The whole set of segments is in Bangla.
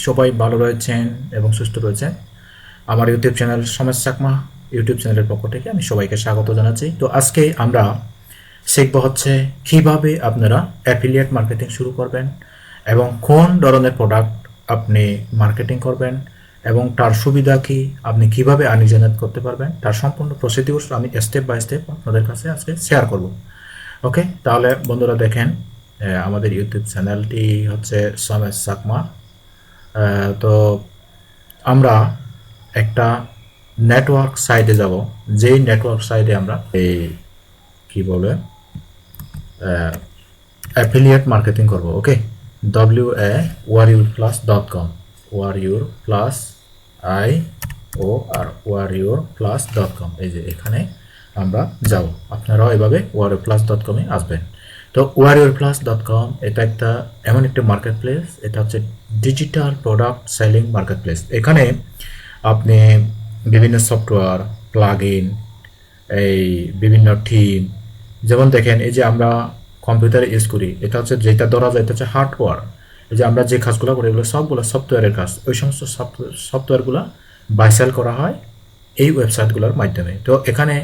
সবাই ভালো রয়েছেন এবং সুস্থ রয়েছেন। আমার ইউটিউব চ্যানেল সমেশ চাকমা ইউটিউব চ্যানেলের পক্ষ থেকে আমি সবাইকে স্বাগত জানাচ্ছি। তো আজকে আমরা শিখব হচ্ছে কিভাবে আপনারা অ্যাফিলিয়েট মার্কেটিং শুরু করবেন এবং কোন ধরনের প্রোডাক্ট আপনি মার্কেটিং করবেন এবং তার সুবিধা কি, আপনি কিভাবে আর্নিং জেনারেট করতে পারবেন, তার সম্পূর্ণ প্রসিডিউর আমি স্টেপ বাই স্টেপ আপনাদের কাছে আজকে শেয়ার করব। ওকে, তাহলে বন্ধুরা দেখেন, আমাদের ইউটিউব চ্যানেলটি হচ্ছে সমেশ চাকমা। তো আমরা একটা নেটওয়ার্ক সাইটে যাব, যেই নেটওয়ার্ক সাইটে আমরা এই কি বলে অ্যাফিলিয়েট মার্কেটিং করব। ওকে, warriorplus.com warriorplus.com এই যে এখানে আমরা যাব। আপনারাও এভাবে warriorplus.com এ আসবেন। তো warriorplus.com এটা একটা এমন একটা মার্কেট প্লেস, এটা হচ্ছে digital product selling market place. এখানে আপনি বিভিন্ন সফটওয়্যার, প্লাগইন, এই বিভিন্ন থিম, যেমন দেখেন এই যে আমরা কম্পিউটারে ইউজ করি, এটা হচ্ছে যেটা ধরা যায় এটা হচ্ছে হার্ডওয়্যার। এই যে আমরা যে কাজগুলো করি এগুলো সবগুলো সফটওয়্যারের কাজ। ওই সমস্ত সফটওয়্যারগুলো বাই সেল করা হয় এই ওয়েবসাইটগুলোর মাধ্যমে। তো এখানে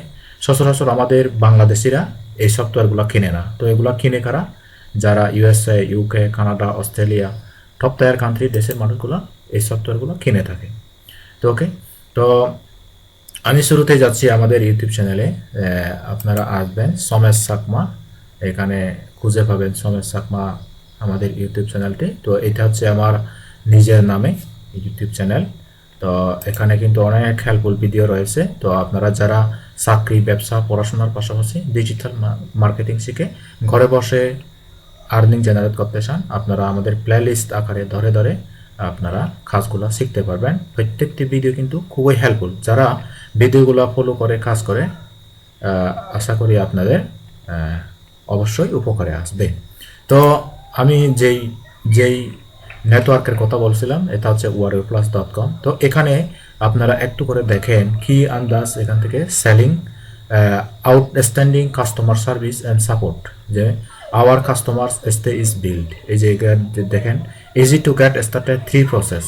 সচরাচর আমাদের বাংলাদেশিরা এই সফটওয়্যারগুলো কিনে না। তো এগুলো কিনে কারা? যারা USA, UK, Canada, Australia, top tyre country দেশের মানুষগুলো এই সফটওয়্যারগুলো কিনে থাকে। তো ওকে, তো আমি শুরুতে যাচ্ছি আমাদের ইউটিউব চ্যানেলে। আপনারা আসবেন সমেশ চাকমা, এখানে খুঁজে পাবেন সমেশ চাকমা আমাদের ইউটিউব চ্যানেলটি। তো এটা হচ্ছে আমার নিজের নামে ইউটিউব চ্যানেল। তো এখানে কিন্তু অনেক হেল্পফুল ভিডিও রয়েছে। তো আপনারা যারা চাকরি, ব্যবসা, পড়াশোনার পাশাপাশি ডিজিটাল মার্কেটিং শিখে ঘরে বসে আর্নিং জেনারেট করতে চান, আপনারা আমাদের প্লেলিস্ট আকারে ধরে ধরে আপনারা কাজগুলো শিখতে পারবেন। প্রত্যেকটি ভিডিও কিন্তু খুবই হেল্পফুল। যারা ভিডিওগুলো ফলো করে কাজ করে, আশা করি আপনাদের অবশ্যই উপকারে আসবে। তো আমি যেই নেটওয়ার্কের কথা বলছিলাম এটা হচ্ছে warriorplus.com। তো এখানে আপনারা একটু করে দেখেন কি আন্দাজ এখান থেকে selling, outstanding customer service and support, যে our customers stay is build. এই যে দেখেন easy to get started 3 process.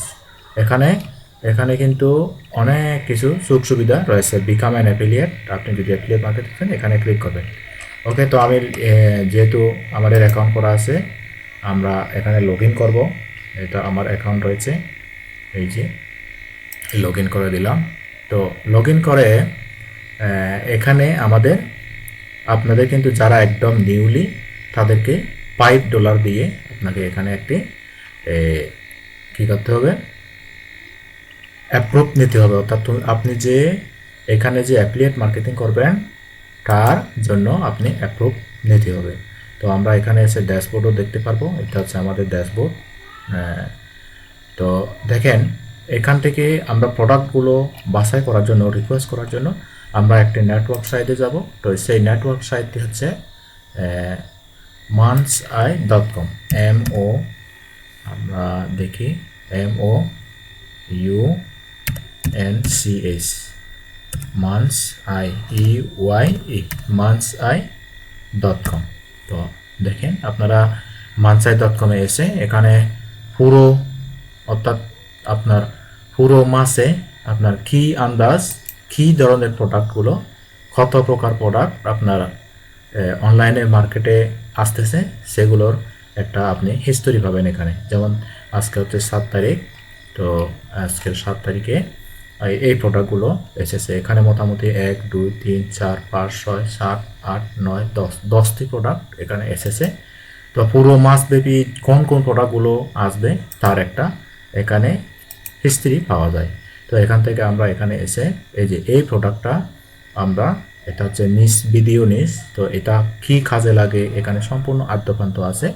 এখানে কিন্তু অনেক কিছু সুযোগ সুবিধা রয়েছে। বিকাম অ্যান অ্যাফিলিয়েট, আপনি যদি অ্যাফিলিয়েট মার্কেট করেন এখানে ক্লিক করবেন। ওকে, তো আমি যেহেতু আমাদের অ্যাকাউন্ট করা আছে, আমরা এখানে লগ ইন করবো। এটা আমার অ্যাকাউন্ট রয়েছে, এই যে লগ ইন করে দিলাম। তো লগ ইন করে এখানে আপনাদের কিন্তু যারা একদম নিউলি, তাদেরকে $5 দিয়ে আপনাকে এখানে একটি কী করতে হবে, অ্যাপ্রুভ নিতে হবে। অর্থাৎ আপনি যে এখানে যে অ্যাফিলিয়েট মার্কেটিং করবেন তার জন্য আপনি অ্যাপ্রুভ নিতে হবে। তো আমরা এখানে এসে ড্যাশবোর্ডও দেখতে পারবো। এটা হচ্ছে আমাদের ড্যাশবোর্ড। তো দেখেন এখান থেকে আমরা প্রোডাক্টগুলো বাছাই করার জন্য, রিকোয়েস্ট করার জন্য আমরা একটি নেটওয়ার্ক সাইটে যাব। তো সেই নেটওয়ার্ক সাইটটি হচ্ছে monthseye.com। আমরা দেখি MOUNCH monthseye.com। তো দেখেন আপনারা monthseye.com এ এসে এখানে অর্থাৎ আপনার পুরো মাসে আপনার কি আন্দাজ, কি ধরনের প্রোডাক্টগুলো, কত প্রকার প্রোডাক্ট আপনার অনলাইনে মার্কেটে আসতেছে সেগুলোর একটা আপনি হিস্টোরি পাবেন এখানে। যেমন আজকে হচ্ছে 7 তারিখ, তো আজকের 7 তারিখে এই প্রোডাক্টগুলো এসেছে। এখানে মোটামুটি 1 2 3 4 5 6 7 8 9 10টি প্রোডাক্ট এখানে এসেছে। তো পুরো মাসব্যাপী কোন কোন প্রোডাক্টগুলো আসবে তার একটা এখানে হিস্ট্রি পাওয়া যায়। তো এখান থেকে আমরা এখানে এসে এই যে এই প্রোডাক্টটা আমরা, এটা হচ্ছে ভিডিও নিস। তো এটা কি কাজে লাগে এখানে সম্পূর্ণ আদ্যপান্ত আছে।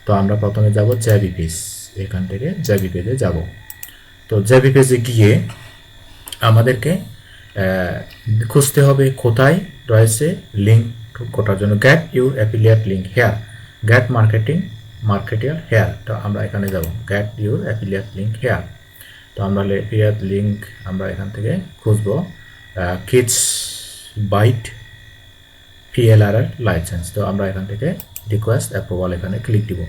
তো আমরা প্রথমে যাব জেবি পেজ, এখান থেকে জেবি পেজে যাব। তো জেবি পেজে গিয়ে আমাদেরকে খুঁজতে হবে কোথায় রয়েছে লিঙ্ক করার জন্য, get your affiliate link here, get marketer here. তো আমরা এখানে যাব get your affiliate link here. তো আমরা অ্যাফিলিয়েট লিঙ্ক আমরা এখান থেকে খুঁজবো কিডস বাইট PLR লাইসেন্স। তো আমরা এখান থেকে রিকোয়েস্ট অ্যাপ্রুভাল এখানে ক্লিক দিব।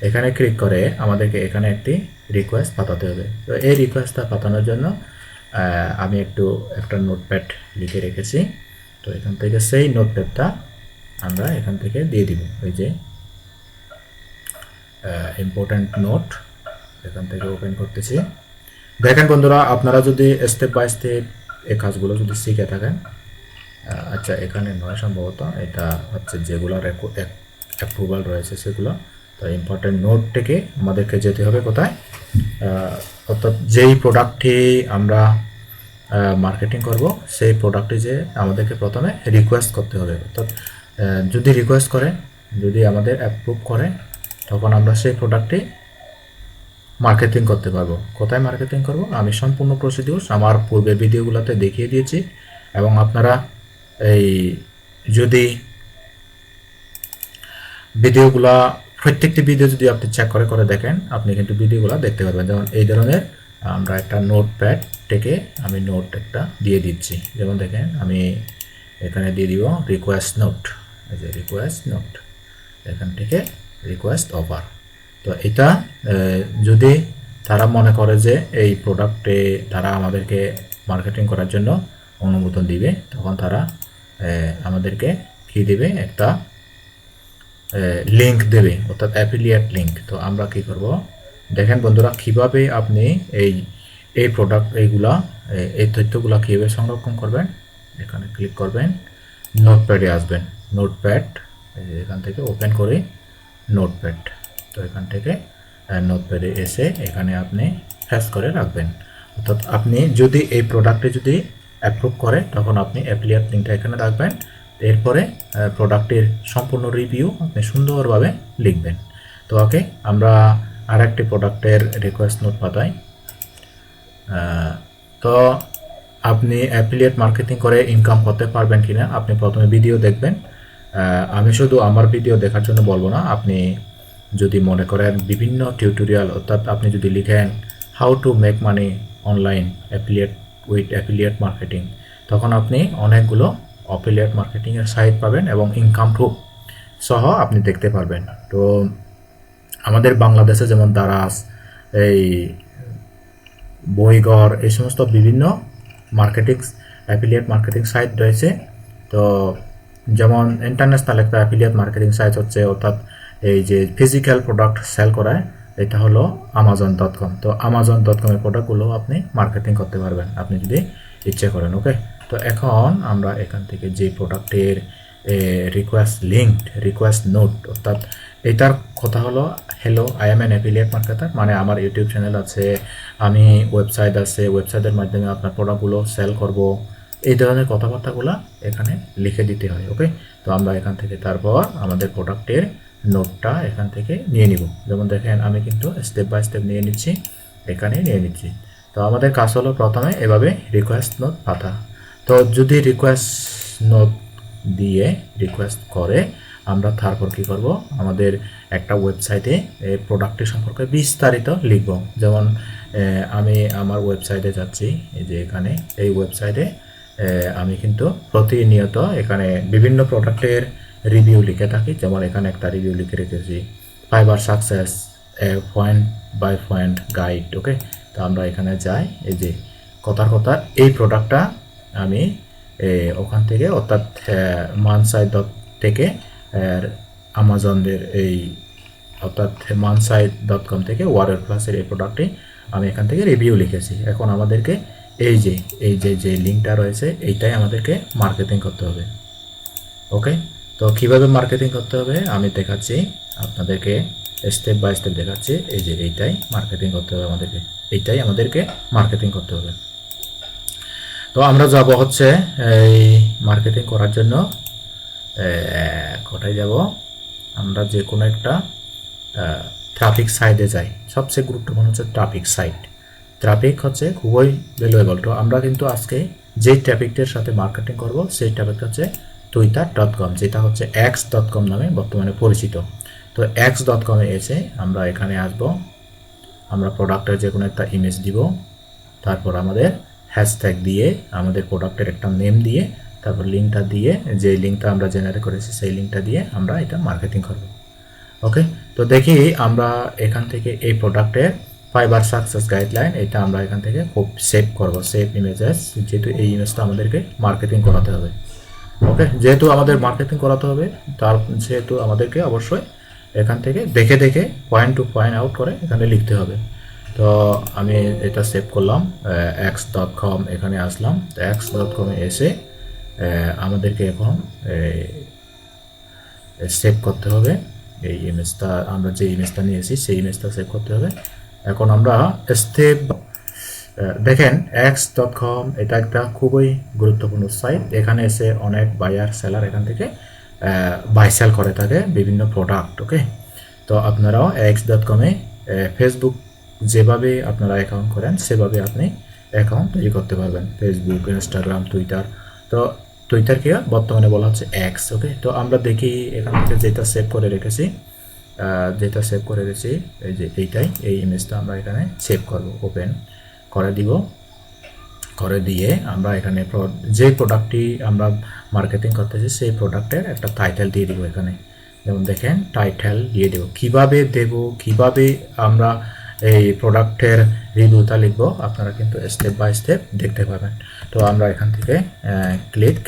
এখানে ক্লিক করে আমাদেরকে এখানে একটি রিকোয়েস্ট পাঠাতে হবে। তো এই রিকোয়েস্টটা পাঠানোর জন্য আমি একটা নোটপ্যাড লিখে রেখেছি। তো এখান থেকে সেই নোটপ্যাডটা আমরা এখান থেকে দিয়ে দিব। এই যে ইম্পর্ট্যান্ট নোট এখান থেকে ওপেন করতেছি। দেখেন বন্ধুরা, আপনারা যদি স্টেপ বাই স্টেপ এই কাজগুলো যদি শিখে থাকেন, আচ্ছা এখানে নয় সম্ভবত, এটা হচ্ছে যেগুলোর অ্যাপ্রুভাল রয়েছে সেগুলো। তো ইম্পর্টেন্ট নোট থেকে আমাদেরকে যেতে হবে কোথায়, অর্থাৎ যেই প্রোডাক্টটি আমরা মার্কেটিং করব সেই প্রোডাক্টটি যে আমাদেরকে প্রথমে রিকোয়েস্ট করতে হবে। অর্থাৎ যদি রিকোয়েস্ট করে, যদি আমাদের অ্যাপ্রুভ করে, তখন আমরা সেই প্রোডাক্টটি মার্কেটিং করতে পারবো। কোথায় মার্কেটিং করব আমি সম্পূর্ণ প্রসিডিউর আমার পূর্বের ভিডিওগুলোতে দেখিয়ে দিয়েছি। এবং আপনারা এই যদি ভিডিওগুলা প্রত্যেকটি ভিডিও যদি আপনি চেক করে দেখেন, আপনি কিন্তু ভিডিওগুলো দেখতে পারবেন। যেমন এই ধরনের আমরা একটা নোটপ্যাড থেকে আমি নোট একটা দিয়ে দিচ্ছি। যেমন দেখেন আমি এখানে দিয়ে দিব রিকোয়েস্ট নোট। এই যে রিকোয়েস্ট নোট, এখান থেকে রিকোয়েস্ট অফার। তো এটা যদি তারা মনে করে যে এই প্রোডাক্টে তারা আমাদেরকে মার্কেটিং করার জন্য অনুমোদন দিবে, তখন তারা আমাদেরকে কি দেবে, একটা লিঙ্ক দেবে, অর্থাৎ অ্যাফিলিয়েট লিঙ্ক। তো আমরা কি করব, দেখেন বন্ধুরা কিভাবে আপনি এই প্রোডাক্ট এই তথ্যগুলা কীভাবে সংরক্ষণ করবেন। এখানে ক্লিক করবেন, নোটপ্যাডে আসবেন, নোটপ্যাড এখান থেকে ওপেন করে নোটপ্যাড। তো এখান থেকে নোটপ্যাডে এসে এখানে আপনি ফ্যাস করে রাখবেন। অর্থাৎ আপনি যদি এই প্রোডাক্টে যদি অ্যাপ্রুভ করে, তখন আপনি অ্যাফিলিয়েট লিঙ্কটা এখানে রাখবেন। এরপরে প্রোডাক্টের সম্পূর্ণ রিভিউ আপনি সুন্দরভাবে লিখবেন। তো ওকে, আমরা আরেকটি প্রোডাক্টের রিকোয়েস্ট নোট পাঠাই। তো আপনি অ্যাফিলিয়েট মার্কেটিং করে ইনকাম করতে পারবেন কিনা আপনি প্রথমে ভিডিও দেখবেন। আমি শুধু আমার ভিডিও দেখার জন্য বলবো না, আপনি যদি মনে করেন বিভিন্ন টিউটোরিয়াল, অর্থাৎ আপনি যদি লিখেন how to make money online affiliate marketing, তখন আপনি অনেকগুলো অ্যাফিলিয়েট মার্কেটিংয়ের সাইট পাবেন এবং ইনকাম প্রুফ সহ আপনি দেখতে পারবেন। তো আমাদের বাংলাদেশে যেমন দারাজ, এই বইঘর, এই সমস্ত বিভিন্ন অ্যাফিলিয়েট মার্কেটিং সাইট রয়েছে। তো যেমন ইন্টারন্যাশনাল একটা অ্যাফিলিয়েট মার্কেটিং সাইট হচ্ছে, অর্থাৎ এই যে ফিজিক্যাল প্রোডাক্ট সেল করায়, এটা হলো amazon.com। তো amazon.com এর প্রোডাক্টগুলো আপনি মার্কেটিং করতে পারবেন আপনি যদি ইচ্ছে করেন। ওকে, তো এখন আমরা এখান থেকে যে প্রোডাক্টের রিকোয়েস্ট নোট, অর্থাৎ এটার কথা হলো hello I am an affiliate marketer, মানে আমার ইউটিউব চ্যানেল আছে, আমি ওয়েবসাইট আছে, ওয়েবসাইটের মাধ্যমে আপনার প্রোডাক্টগুলো সেল করব, এই ধরনের কথাবার্তাগুলো এখানে লিখে দিতে হয়। ওকে, তো আমরা এখান থেকে তারপর আমাদের প্রোডাক্টের নোটটা এখান থেকে নিয়ে নিব। যেমন দেখেন আমি কিন্তু স্টেপ বাই স্টেপ নিয়ে নিচ্ছি, এখানে নিয়ে নিচ্ছি। তো আমাদের কাজ হলো প্রথমে এভাবে রিকোয়েস্ট নোট পাঠা। তো যদি রিকোয়েস্ট নোট দিয়ে রিকোয়েস্ট করে, আমরা তারপর কি করব, আমাদের একটা ওয়েবসাইটে এই প্রোডাক্টের সম্পর্কে বিস্তারিত লিখব। যেমন আমি আমার ওয়েবসাইটে যাচ্ছি, এই যে এখানে এই ওয়েবসাইটে আমি কিন্তু প্রতিনিয়ত এখানে বিভিন্ন প্রোডাক্টের রিভিউ লিখে থাকি। যেমন এখানে একটা রিভিউ লিখে রেখেছি, fiber success point by point guide. Okay, তো আমরা এখানে যাই, এই যে কথার এই প্রোডাক্টটা আমি ওখান থেকে, অর্থাৎ মানসাই থেকে আমাজনের অর্থাৎ mansai.com থেকে ওয়ারের প্লাসের এই প্রোডাক্টটি আমি এখান থেকে রিভিউ লিখেছি। এখন আমাদেরকে এই যে লিঙ্কটা রয়েছে, এইটাই আমাদেরকে মার্কেটিং করতে হবে। ওকে, তো কিভাবে মার্কেটিং করতে হবে আমি দেখাচ্ছি আপনাদেরকে, স্টেপ বাই স্টেপ দেখাচ্ছি। এই যে এইটাই মার্কেটিং করতে হবে আমাদেরকে মার্কেটিং করতে হবে। তো আমরা যাব হচ্ছে এই মার্কেটিং করার জন্য কোথায় যাব, আমরা যে কোনো একটা ট্রাফিক সাইটে যাই। সবচেয়ে গুরুত্বপূর্ণ হচ্ছে ট্রাফিক সাইট। ট্রাফিক হচ্ছে খুবই ভ্যালুয়েবল। তো আমরা কিন্তু আজকে যেই ট্রাফিকটার সাথে মার্কেটিং করব সেই ট্রাফিকটা হচ্ছে twitter.com, যেটা হচ্ছে x.com নামে বর্তমানে পরিচিত। তো x.com এ এসে আমরা এখানে আসব, আমরা প্রোডাক্টের যে কোনো একটা ইমেজ দিব, তারপর আমাদের হ্যাশট্যাগ দিয়ে আমাদের প্রোডাক্টের একটা নেম দিয়ে, তারপর লিঙ্কটা দিয়ে, যে লিঙ্কটা আমরা জেনারেট করেছি সেই লিঙ্কটা দিয়ে আমরা এটা মার্কেটিং করব। ওকে, তো দেখি আমরা এখান থেকে এই প্রোডাক্টের ফাইবার সাকসেস গাইডলাইন এটা আমরা এখান থেকে খুব সেভ করব, সেভ ইমেজেস, যেহেতু এই ইমেজটা আমাদেরকে মার্কেটিং করাতে হবে। ওকে, যেহেতু আমাদের মার্কেটিং করাতে হবে তার যেহেতু আমাদেরকে অবশ্যই এখান থেকে দেখে দেখে পয়েন্ট টু পয়েন্ট আউট করে এখানে লিখতে হবে। তো আমি এটা সেভ করলাম, x.com এখানে আসলাম, তো x.com এ এসে আমাদেরকে এখন সেভ করতে হবে এই ইমেজটা, আমরা যে ইমেজটা নিয়েছি সেই ইমেজটা সেভ করতে হবে। এখন আমরা স্টেপ দেখেন x.com এটা একটা খুবই গুরুত্বপূর্ণ সাইট। এখানে এসে অনেক বায়ার সেলার এখান থেকে বাই সেল করে থাকে বিভিন্ন প্রোডাক্ট। ওকে, তো আপনারাও x.com এ ফেসবুক যেভাবে আপনারা অ্যাকাউন্ট করেন সেভাবে আপনি অ্যাকাউন্ট তৈরি করতে পারবেন, ফেসবুক, ইনস্টাগ্রাম, টুইটার। তো টুইটারকে বর্তমানে বলা হচ্ছে এক্স। ওকে, তো আমরা দেখি এখান থেকে যেটা সেভ করে রেখেছি, এই যে এইটাই, এই ইমেজটা আমরা এখানে সেভ করব, ওপেন করে দিব। করে দিয়ে আমরা এখানে যে প্রোডাক্টটি আমরা মার্কেটিং করতেছি সেই প্রোডাক্টের একটা টাইটেল দিয়ে দিব এখানে। যেমন দেখেন টাইটেল দিয়ে দেব, কিভাবে আমরা এই প্রোডাক্টের রিভিউটা লিখবো আপনারা কিন্তু স্টেপ বাই স্টেপ দেখতে পাবেন। তো আমরা এখান থেকে ক্লিক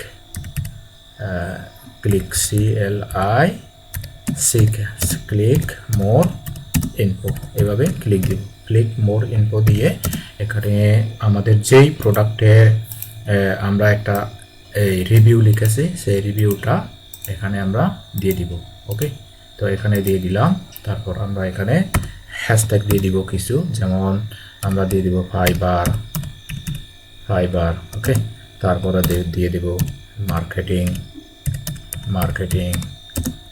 ক্লিক মোর ইনফো এভাবে ক্লিক দিব। ক্লিক মোর ইনফো দিয়ে এখানে আমাদের যেই প্রোডাক্টের আমরা একটা এই রিভিউ লিখেছি সেই রিভিউটা এখানে আমরা দিয়ে দিব। ওকে, তো এখানে দিয়ে দিলাম। তারপর আমরা এখানে হ্যাশট্যাগ দিয়ে দিব কিছু, যেমন আমরা দিয়ে দিব ফাইবার। ওকে, তারপরে দিয়ে দিব মার্কেটিং,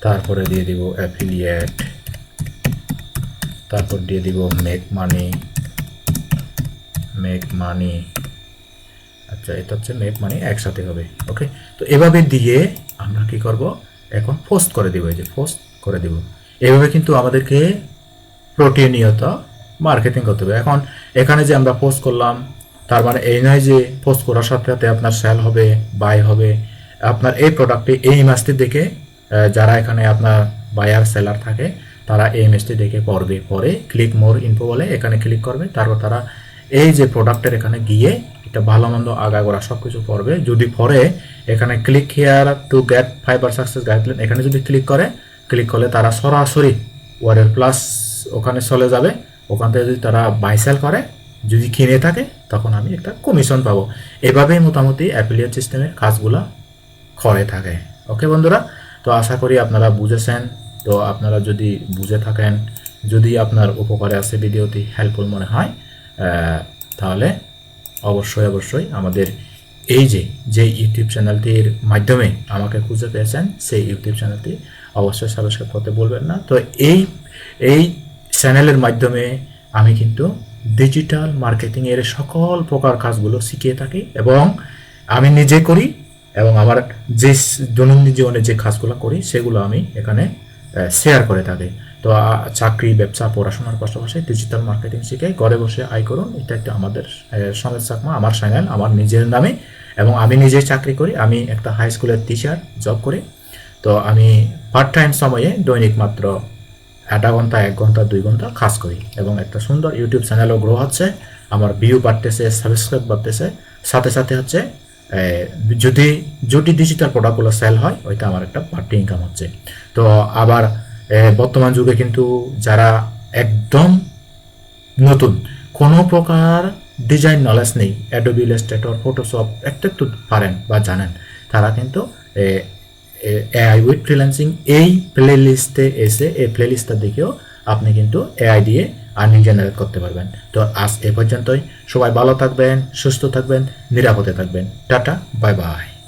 তারপরে দিয়ে দিব অ্যাফিলিয়েট, তারপর দিয়ে দিব মেক মানি। আচ্ছা, এটা হচ্ছে মেক মানি একসাথে হবে। ওকে, তো এভাবে দিয়ে আমরা কি করব, এখন পোস্ট করে দিব। এই যে পোস্ট করে দিব, এভাবে কিন্তু আমাদেরকে প্রতিনিয়ত মার্কেটিং করতে হবে। এখন এখানে যে আমরা পোস্ট করলাম তার মানে এই নয় যে পোস্ট করার সাথে সাথে আপনার সেল হবে, বাই হবে। আপনার এই প্রোডাক্টে এই ইমেজটি দেখে যারা এখানে আপনার বায়ার সেলার থাকে তারা এই ইমেজটি দেখে পরে ক্লিক মোর ইনফো বলে এখানে ক্লিক করবে। তারপর তারা এই যে প্রোডাক্টের এখানে গিয়ে এটা ভালো মন্দ আগাগোড়া সব কিছু পড়বে। যদি পরে এখানে click here to get fibre success guideline এখানে যদি ক্লিক করলে তারা সরাসরি ওয়ারের প্লাস ওখানে চলে যাবে। ওখান থেকে যদি তারা বাই সেল করে, যদি কিনে থাকে, তখন আমি একটা কমিশন পাবো। এভাবেই মোটামুটি অ্যাফিলিয়েট সিস্টেমের কাজগুলো করে থাকে। ওকে বন্ধুরা, তো আশা করি আপনারা বুঝেছেন। তো আপনারা যদি বুঝে থাকেন, যদি আপনার উপকারে আসে, ভিডিওটি হেল্পফুল মনে হয়, তাহলে অবশ্যই আমাদের এই যে ইউটিউব চ্যানেলটির মাধ্যমে আমাকে খুঁজে পেয়েছেন সেই ইউটিউব চ্যানেলটি অবশ্যই সাবস্ক্রাইব করতে বলবেন না। তো এই চ্যানেলের মাধ্যমে আমি কিন্তু ডিজিটাল মার্কেটিংয়ের সকল প্রকার কাজগুলো শিখিয়ে থাকি এবং আমি নিজে করি, এবং আমার যে দৈনন্দিন জীবনে যে কাজগুলো করি সেগুলো আমি এখানে শেয়ার করে থাকি। তো চাকরি, ব্যবসা, পড়াশোনার পাশাপাশি ডিজিটাল মার্কেটিং শিখে ঘরে বসে আয় করুন, এটা একটা আমাদের সমেশ চাকমা আমার চ্যানেল, আমার নিজের নামে, এবং আমি নিজেই চাকরি করি। আমি একটা হাই স্কুলের টিচার জব করি। তো আমি পার্ট টাইম সময়ে দৈনিক মাত্র আধা ঘন্টা, 1 ঘন্টা, 2 ঘন্টা কাজ করি, এবং একটা সুন্দর ইউটিউব চ্যানেলও গ্রো হচ্ছে, আমার ভিউ বাড়তেছে, সাবস্ক্রাইব বাড়তেছে, সাথে হচ্ছে যদি ডিজিটাল প্রোডাক্টগুলো সেল হয় ওইটা আমার একটা পার্টি ইনকাম হচ্ছে। তো আবার বর্তমান যুগে কিন্তু যারা একদম নতুন, কোনো প্রকার ডিজাইন নলেজ নেই, অ্যাডোবি ইলাস্ট্রেটর, ফটোশপ একটু পারেন বা জানেন, তারা কিন্তু এআই উইথ ফ্রিল্যান্সিং এই প্লেলিস্টে এসে এই প্লেলিস্টটা দেখেও আপনি কিন্তু এআই দিয়ে আর্নিং জেনারেট করতে পারবেন। তো আজ এ পর্যন্তই। সবাই ভালো থাকবেন, সুস্থ থাকবেন, নিরাপদে থাকবেন। Tata, bye bye.